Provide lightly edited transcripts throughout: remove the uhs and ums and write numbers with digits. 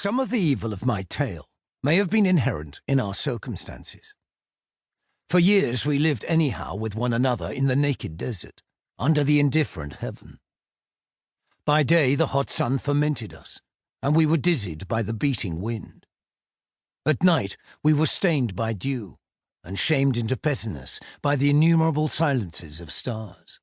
Some of the evil of my tale may have been inherent in our circumstances. For years we lived anyhow with one another in the naked desert, under the indifferent heaven. By day the hot sun fermented us, and we were dizzied by the beating wind. At night we were stained by dew, and shamed into pettiness by the innumerable silences of stars.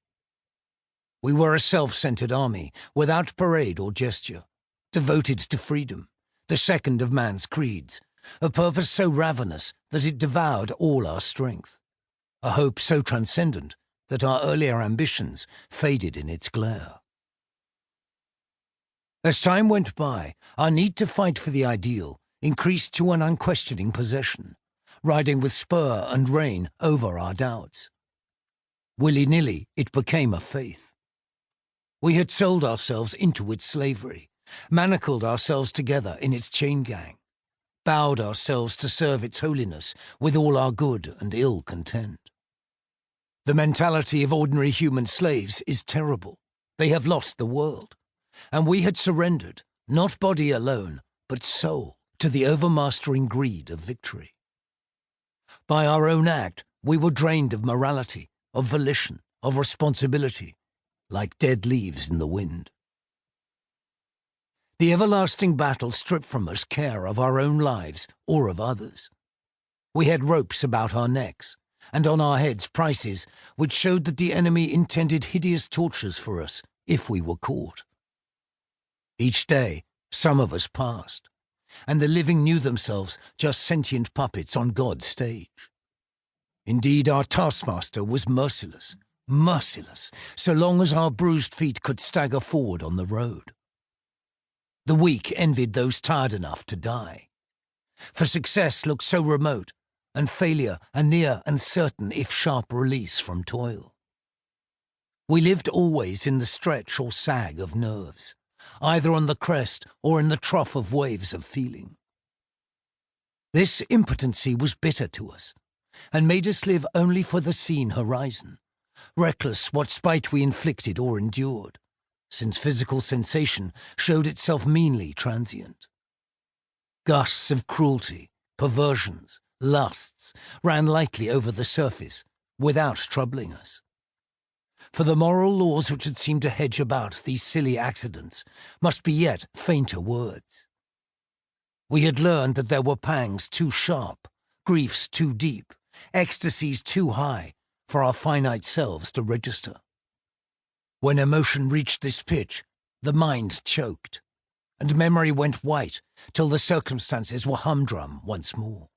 We were a self-centered army, without parade or gesture, devoted to freedom, the second of man's creeds, a purpose so ravenous that it devoured all our strength, a hope so transcendent that our earlier ambitions faded in its glare. As time went by, our need to fight for the ideal increased to an unquestioning possession, riding with spur and rein over our doubts. Willy-nilly, it became a faith. We had sold ourselves into its slavery, manacled ourselves together in its chain gang, bowed ourselves to serve its holiness with all our good and ill content. The mentality of ordinary human slaves is terrible. They have lost the world, and we had surrendered, not body alone, but soul, to the overmastering greed of victory. By our own act, we were drained of morality, of volition, of responsibility, like dead leaves in the wind. The everlasting battle stripped from us care of our own lives or of others. We had ropes about our necks, and on our heads prices which showed that the enemy intended hideous tortures for us if we were caught. Each day, some of us passed, and the living knew themselves just sentient puppets on God's stage. Indeed, our taskmaster was merciless, so long as our bruised feet could stagger forward on the road. The weak envied those tired enough to die, for success looked so remote, and failure a near and certain if sharp release from toil. We lived always in the stretch or sag of nerves, either on the crest or in the trough of waves of feeling. This impotency was bitter to us, and made us live only for the seen horizon, reckless what spite we inflicted or endured, since physical sensation showed itself meanly transient. Gusts of cruelty, perversions, lusts ran lightly over the surface, without troubling us. For the moral laws which had seemed to hedge about these silly accidents must be yet fainter words. We had learned that there were pangs too sharp, griefs too deep, ecstasies too high for our finite selves to register. When emotion reached this pitch, the mind choked, and memory went white till the circumstances were humdrum once more.